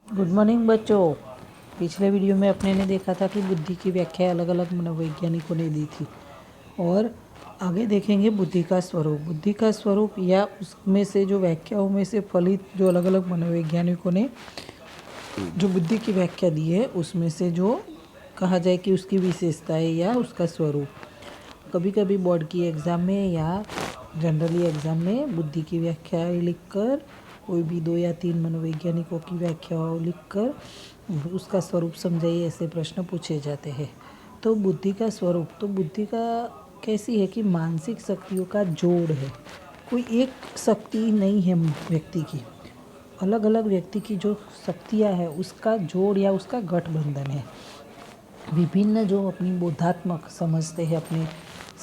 Good morning बच्चों। पिछले video में अपने ने देखा था कि बुद्धि की व्याख्या अलग अलग मनोवैज्ञानिकों ने दी थी और आगे देखेंगे बुद्धि का स्वरूप। बुद्धि का स्वरूप या उसमें से जो व्याख्याओं में से फलित जो अलग अलग मनोवैज्ञानिकों ने जो बुद्धि की व्याख्या दी है उसमें से जो कहा जाए कि उसकी विशेषताएं या उसका स्वरूप। कभी कभी बोर्ड की एग्ज़ाम में या जनरली एग्ज़ाम में बुद्धि की व्याख्या लिखकर कोई भी 2 या 3 मनोवैज्ञानिकों की व्याख्या लिखकर उसका स्वरूप समझाइए ऐसे प्रश्न पूछे जाते हैं। तो बुद्धि का स्वरूप, तो बुद्धि का कैसी है कि मानसिक शक्तियों का जोड़ है। कोई एक शक्ति नहीं है व्यक्ति की, अलग अलग व्यक्ति की जो शक्तियाँ है उसका जोड़ या उसका गठबंधन है। विभिन्न जो अपनी बोधात्मक समझते हैं, अपनी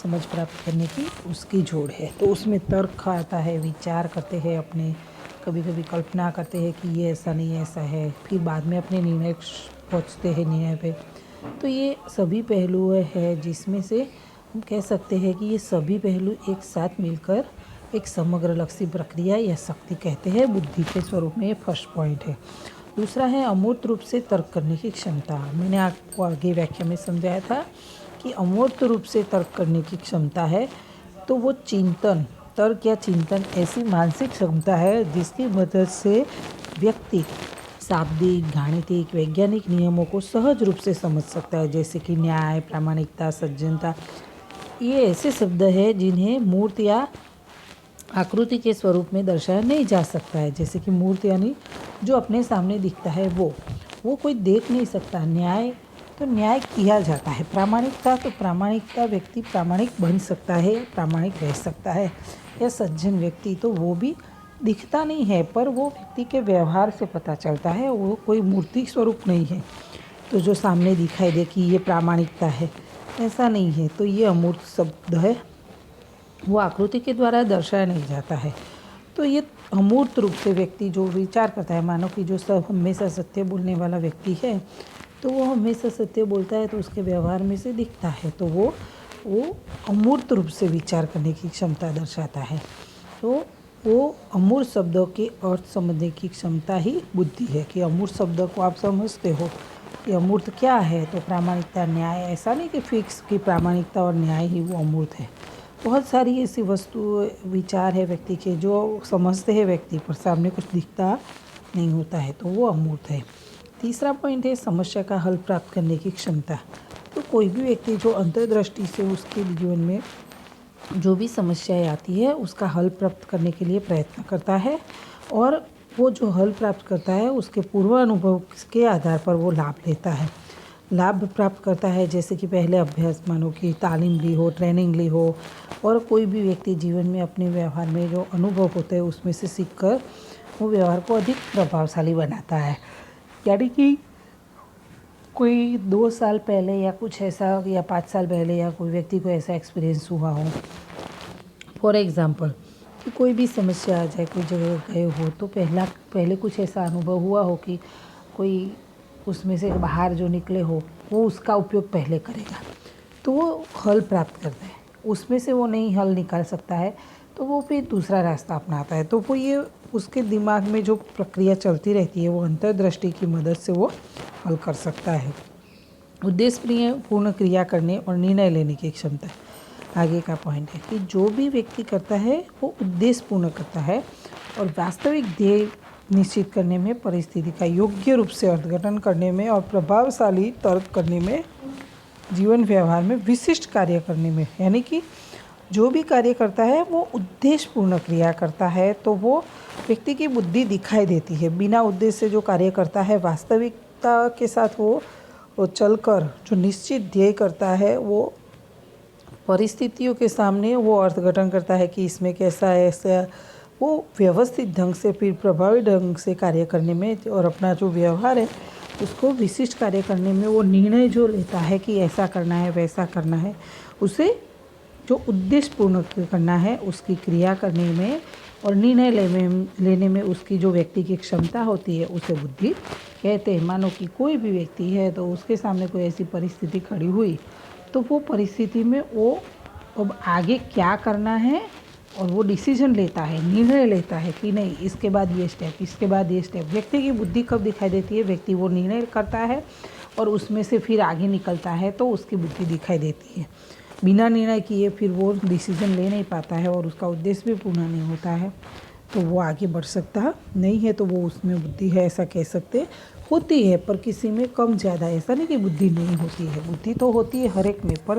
समझ प्राप्त करने की, उसकी जोड़ है। तो उसमें तर्क आता है, विचार करते हैं, अपने कभी कभी कल्पना करते हैं कि ये ऐसा नहीं ऐसा है, फिर बाद में अपने निर्णय पहुँचते हैं निर्णय पे। तो ये सभी पहलू है जिसमें से हम कह सकते हैं कि ये सभी पहलू एक साथ मिलकर एक समग्र लक्षी प्रक्रिया या शक्ति कहते हैं बुद्धि के स्वरूप में। ये फर्स्ट पॉइंट है। दूसरा है अमूर्त रूप से तर्क करने की क्षमता। मैंने आपको आगे व्याख्या में समझाया था कि अमूर्त रूप से तर्क करने की क्षमता है तो वो चिंतन, तर्क या चिंतन ऐसी मानसिक क्षमता है जिसकी मदद से व्यक्ति शाब्दिक, गाणितिक, वैज्ञानिक नियमों को सहज रूप से समझ सकता है, जैसे कि न्याय, प्रामाणिकता, सज्जनता। ये ऐसे शब्द हैं जिन्हें मूर्त या आकृति के स्वरूप में दर्शाया नहीं जा सकता है। जैसे कि मूर्त यानी जो अपने सामने दिखता है वो कोई देख नहीं सकता। न्याय तो न्याय किया जाता है। प्रामाणिकता तो प्रामाणिकता व्यक्ति प्रामाणिक बन सकता है, प्रामाणिक रह सकता है। या सज्जन व्यक्ति तो वो भी दिखता नहीं है पर वो व्यक्ति के व्यवहार से पता चलता है, वो कोई मूर्ति स्वरूप नहीं है तो जो सामने दिखाई दे कि ये प्रामाणिकता है, ऐसा नहीं है। तो ये अमूर्त शब्द है, वो आकृति के द्वारा दर्शाया नहीं जाता है। तो ये अमूर्त रूप से व्यक्ति जो विचार करता है, मानो कि जो सब हमेशा सत्य बोलने वाला व्यक्ति है तो वो हमेशा सत्य बोलता है तो उसके व्यवहार में से दिखता है, तो वो अमूर्त रूप से विचार करने की क्षमता दर्शाता है। तो वो अमूर्त शब्दों के अर्थ समझने की क्षमता ही बुद्धि है कि अमूर्त शब्द को आप समझते हो कि अमूर्त क्या है। तो प्रामाणिकता, न्याय, ऐसा नहीं कि फिक्स कि प्रामाणिकता और न्याय ही वो अमूर्त है। बहुत सारी ऐसी वस्तु विचार है व्यक्ति के जो समझते हैं व्यक्ति पर सामने कुछ दिखता नहीं होता है, तो वो अमूर्त है। तीसरा पॉइंट है समस्या का हल प्राप्त करने की क्षमता। तो कोई भी व्यक्ति जो अंतर्दृष्टि से उसके जीवन में जो भी समस्याएं आती है उसका हल प्राप्त करने के लिए प्रयत्न करता है और वो जो हल प्राप्त करता है उसके पूर्व अनुभव के आधार पर वो लाभ लेता है, लाभ प्राप्त करता है। जैसे कि पहले अभ्यास, मानो कि तालीम ली हो, ट्रेनिंग ली हो, और कोई भी व्यक्ति जीवन में अपने व्यवहार में जो अनुभव होते हैं उसमें से सीखकर वो व्यवहार को अधिक प्रभावशाली बनाता है। यानी कि कोई 2 साल पहले या कुछ ऐसा या 5 साल पहले या कोई व्यक्ति को ऐसा एक्सपीरियंस हुआ हो, फॉर एग्ज़ाम्पल कि कोई भी समस्या आ जाए, कोई जगह गए हो तो पहले कुछ ऐसा अनुभव हुआ हो कि कोई उसमें से बाहर जो निकले हो वो उसका उपयोग पहले करेगा तो वो हल प्राप्त करता है। उसमें से वो नहीं हल निकाल सकता है तो वो फिर दूसरा रास्ता अपनाता है। तो वो ये उसके दिमाग में जो प्रक्रिया चलती रहती है वो अंतर्दृष्टि की मदद से वो हल कर सकता है। उद्देश्य पूर्ण क्रिया करने और निर्णय लेने की क्षमता आगे का पॉइंट है कि जो भी व्यक्ति करता है वो उद्देश्य पूर्ण करता है और वास्तविक ध्येय निश्चित करने में, परिस्थिति का योग्य रूप से अर्थघटन करने में और प्रभावशाली तर्क करने में, जीवन व्यवहार में विशिष्ट कार्य करने में। यानी कि जो भी कार्य करता है वो उद्देश्य पूर्ण क्रिया करता है तो वो व्यक्ति की बुद्धि दिखाई देती है। बिना उद्देश्य से जो कार्य करता है, वास्तविकता के साथ वो चलकर जो निश्चित ध्येय करता है, वो परिस्थितियों के सामने वो अर्थघटन करता है कि इसमें कैसा है, ऐसा वो व्यवस्थित ढंग से फिर प्रभावी ढंग से कार्य करने में और अपना जो व्यवहार है उसको विशिष्ट कार्य करने में वो निर्णय जो लेता है कि ऐसा करना है वैसा करना है, उसे जो उद्देश्य पूर्ण करना है उसकी क्रिया करने में और निर्णय लेने में उसकी जो व्यक्ति की क्षमता होती है उसे बुद्धि कहते हैं। मानो कि कोई भी व्यक्ति है तो उसके सामने कोई ऐसी परिस्थिति खड़ी हुई तो वो परिस्थिति में वो अब आगे क्या करना है और वो डिसीजन लेता है, निर्णय लेता है कि नहीं इसके बाद ये स्टेप, इसके बाद ये स्टेप। व्यक्ति की बुद्धि कब दिखाई देती है? व्यक्ति वो निर्णय करता है और उसमें से फिर आगे निकलता है तो उसकी बुद्धि दिखाई देती है। बिना निर्णय किए फिर वो डिसीजन ले नहीं पाता है और उसका उद्देश्य भी पूर्ण नहीं होता है, तो वो आगे बढ़ सकता नहीं है। तो वो उसमें बुद्धि है ऐसा कह सकते। होती है पर किसी में कम ज़्यादा, ऐसा नहीं कि बुद्धि नहीं होती है, बुद्धि तो होती है हर एक में, पर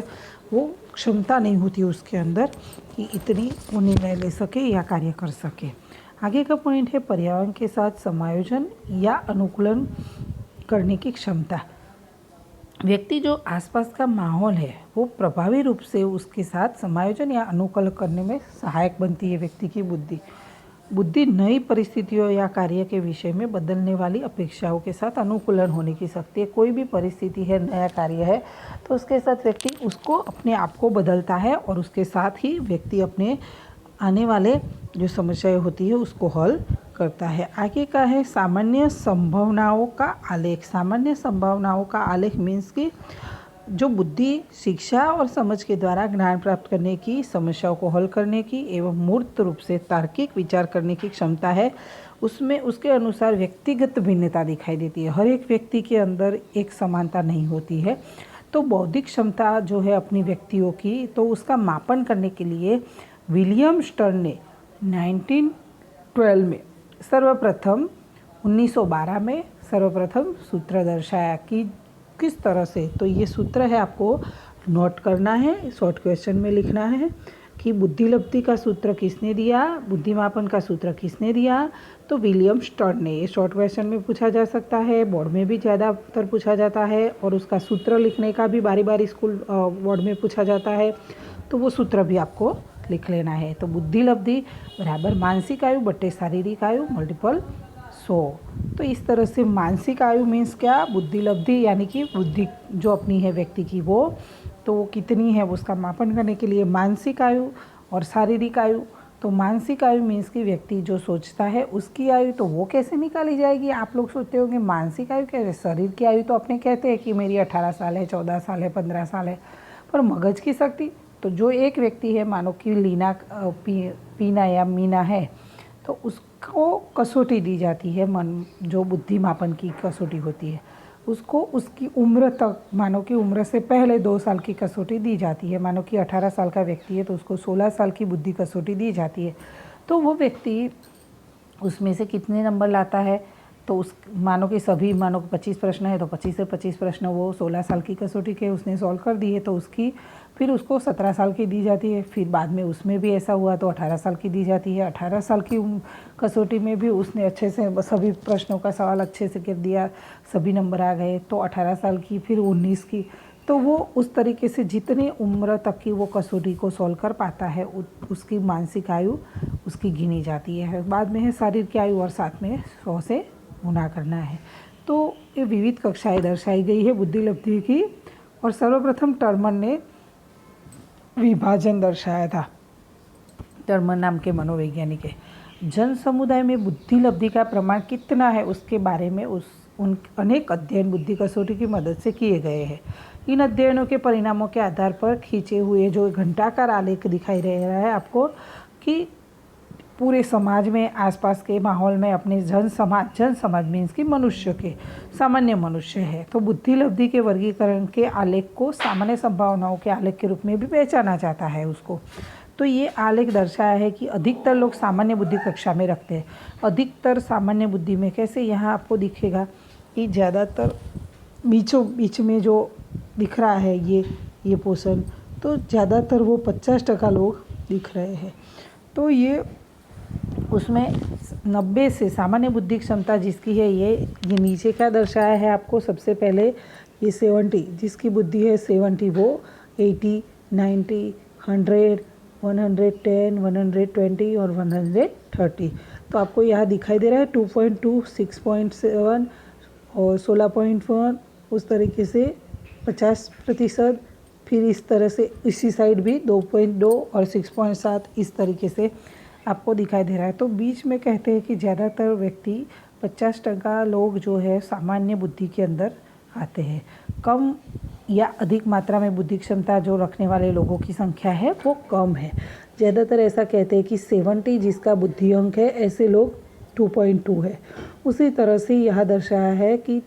वो क्षमता नहीं होती उसके अंदर कि इतनी वो निर्णय ले सके या कार्य कर सके। आगे का पॉइंट है पर्यावरण के साथ समायोजन या अनुकूलन करने की क्षमता। व्यक्ति जो आसपास का माहौल है वो प्रभावी रूप से उसके साथ समायोजन या अनुकूलन करने में सहायक बनती है। व्यक्ति की बुद्धि नई परिस्थितियों या कार्य के विषय में बदलने वाली अपेक्षाओं के साथ अनुकूलन होने की शक्ति है। कोई भी परिस्थिति है, नया कार्य है, तो उसके साथ व्यक्ति उसको अपने आप को बदलता है और उसके साथ ही व्यक्ति अपने आने वाले जो समस्याएं होती है उसको हल करता है। आगे का है सामान्य संभावनाओं का आलेख। सामान्य संभावनाओं का आलेख मीन्स कि जो बुद्धि शिक्षा और समझ के द्वारा ज्ञान प्राप्त करने की, समस्याओं को हल करने की एवं मूर्त रूप से तार्किक विचार करने की क्षमता है, उसमें उसके अनुसार व्यक्तिगत भिन्नता दिखाई देती है। हर एक व्यक्ति के अंदर एक समानता नहीं होती है। तो बौद्धिक क्षमता जो है अपनी व्यक्तियों की, तो उसका मापन करने के लिए विलियम स्टर्न ने 1912 में सर्वप्रथम 1912 में सर्वप्रथम सूत्र दर्शाया कि किस तरह से। तो ये सूत्र है, आपको नोट करना है, शॉर्ट क्वेश्चन में लिखना है कि बुद्धिलब्धि का सूत्र किसने दिया, बुद्धिमापन का सूत्र किसने दिया। तो विलियम स्टर्न ने। ये शॉर्ट क्वेश्चन में पूछा जा सकता है, बोर्ड में भी ज़्यादातर पूछा जाता है और उसका सूत्र लिखने का भी बारी बारी स्कूल बोर्ड में पूछा जाता है, तो वो सूत्र भी आपको लिख लेना है। तो बुद्धिलब्धि बराबर मानसिक आयु बट्टे शारीरिक आयु मल्टीपल 100। तो इस तरह से मानसिक आयु मीन्स क्या, बुद्धिलब्धि यानी कि बुद्धि जो अपनी है व्यक्ति की वो, तो वो कितनी है उसका मापन करने के लिए मानसिक आयु और शारीरिक आयु। तो मानसिक आयु मीन्स कि व्यक्ति जो सोचता है उसकी आयु, तो वो कैसे निकाली जाएगी। आप लोग सोचते होंगे मानसिक आयु कैसे, शरीर की आयु तो अपने कहते हैं कि मेरी 18 साल है, 14 साल है, 15 साल है, पर मगज की शक्ति, तो जो एक व्यक्ति है मानो कि लीना पीना या मीना है, तो उसको कसौटी दी जाती है, मन जो बुद्धि मापन की कसौटी होती है उसको उसकी उम्र तक, मानो कि उम्र से पहले 2 साल की कसौटी दी जाती है। मानो कि 18 साल का व्यक्ति है तो उसको 16 साल की बुद्धि कसौटी दी जाती है। तो वो व्यक्ति उसमें से कितने नंबर लाता है, तो उस मानो कि सभी, मानो कि 25 प्रश्न है तो 25 से 25 प्रश्न वो 16 साल की कसौटी के उसने सॉल्व कर दिए, तो उसकी फिर उसको 17 साल की दी जाती है। फिर बाद में उसमें भी ऐसा हुआ तो 18 साल की दी जाती है। 18 साल की कसौटी में भी उसने अच्छे से सभी प्रश्नों का सवाल अच्छे से कर दिया, सभी नंबर आ गए, तो 18 साल की, फिर 19 की। तो वो उस तरीके से जितनी उम्र तक की वो कसौटी को सॉल्व कर पाता है उसकी मानसिक आयु उसकी गिनी जाती है। बाद में है शारीरिक की आयु और साथ में 100 से गुना करना है। तो ये विविध कक्षाएं दर्शाई गई है बुद्धिलब्धि की। और सर्वप्रथम टर्मन ने विभाजन दर्शाया था, टर्मन नाम के मनोवैज्ञानिक है। जन समुदाय में बुद्धिलब्धि का प्रमाण कितना है उसके बारे में उन अनेक अध्ययन बुद्धि कसौटी की मदद से किए गए हैं। इन अध्ययनों के परिणामों के आधार पर खींचे हुए जो घंटाकार आलेख दिखाई दे रहा है आपको कि पूरे समाज में, आसपास के माहौल में अपने जन समाज मीन्स कि मनुष्य के, सामान्य मनुष्य है, तो बुद्धिलब्धि के वर्गीकरण के आलेख को सामान्य संभावनाओं के आलेख के रूप में भी पहचाना जाता है उसको। तो ये आलेख दर्शाया है कि अधिकतर लोग सामान्य बुद्धि कक्षा में रखते हैं। अधिकतर सामान्य बुद्धि में कैसे, यहाँ आपको दिखेगा कि ज़्यादातर बीचों बीच में जो दिख रहा है ये पोर्शन, तो ज़्यादातर वो 50% लोग दिख रहे हैं। तो ये उसमें 90 से सामान्य बुद्धि क्षमता जिसकी है, ये नीचे क्या दर्शाया है आपको, सबसे पहले ये 70 जिसकी बुद्धि है 70, वो 80, 90, 100, 110, 120 और 130। तो आपको यहाँ दिखाई दे रहा है 2.2, 6.7 और 16.1, उस तरीके से 50%। फिर इस तरह से इसी साइड भी 2.2 और 6.7 इस तरीके से आपको दिखाई दे रहा है। तो बीच में कहते हैं कि ज़्यादातर व्यक्ति 50% लोग जो है सामान्य बुद्धि के अंदर आते हैं। कम या अधिक मात्रा में बुद्धि क्षमता जो रखने वाले लोगों की संख्या है वो कम है। ज़्यादातर ऐसा कहते हैं कि 70 जिसका बुद्धि अंक है ऐसे लोग 2.2 है। उसी तरह से यह दर्शाया है कि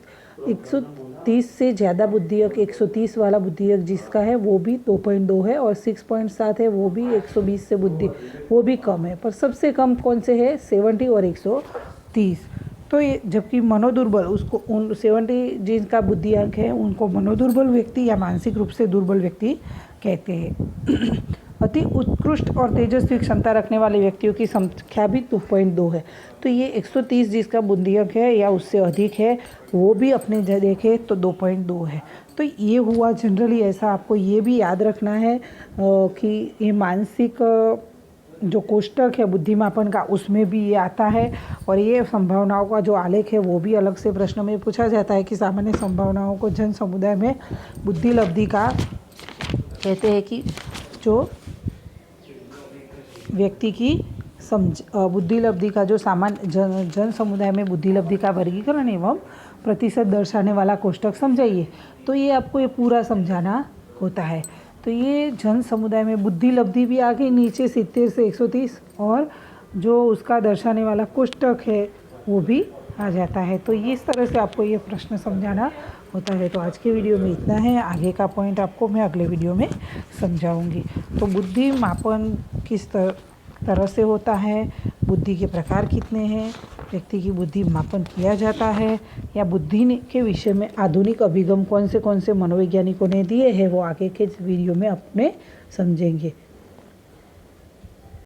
130 से ज़्यादा बुद्धि अंक 130 वाला बुद्धि अंक जिसका है वो भी 2.2 है, और 6.7 है वो भी 120 से बुद्धि वो भी कम है। पर सबसे कम कौन से है 70 और 130। तो ये जबकि मनोदुर्बल उसको उन 70 जिनका बुद्धि अंक है उनको मनोदुर्बल व्यक्ति या मानसिक रूप से दुर्बल व्यक्ति कहते हैं। अति उत्कृष्ट और तेजस्वी क्षमता रखने वाले व्यक्तियों की संख्या भी 2.2 है। तो ये 130 जिसका बुद्धि अंक है या उससे अधिक है वो भी अपने देखे तो 2.2 है। तो ये हुआ जनरली ऐसा। आपको ये भी याद रखना है कि ये मानसिक जो कोष्टक है बुद्धिमापन का उसमें भी ये आता है, और ये संभावनाओं का जो आलेख है वो भी अलग से प्रश्न में पूछा जाता है कि सामान्य संभावनाओं को जन समुदाय में बुद्धि लब्धि का कहते हैं कि जो व्यक्ति की बुद्धि लब्धि का जो जन समुदाय में बुद्धि लब्धि का वर्गीकरण एवं प्रतिशत दर्शाने वाला कोष्टक समझाइए। तो ये आपको ये पूरा समझाना होता है। तो ये जन समुदाय में बुद्धि लब्धि भी आ गई नीचे 70 से 130, और जो उसका दर्शाने वाला कोष्टक है वो भी आ जाता है। तो ये इस तरह से आपको ये प्रश्न समझाना होता है। तो आज के वीडियो में इतना है, आगे का पॉइंट आपको मैं अगले वीडियो में समझाऊंगी। तो बुद्धि मापन किस तरह से होता है, बुद्धि के प्रकार कितने हैं, व्यक्ति की बुद्धि मापन किया जाता है, या बुद्धि के विषय में आधुनिक अभिगम कौन से मनोवैज्ञानिकों ने दिए हैं वो आगे के वीडियो में अपने समझेंगे।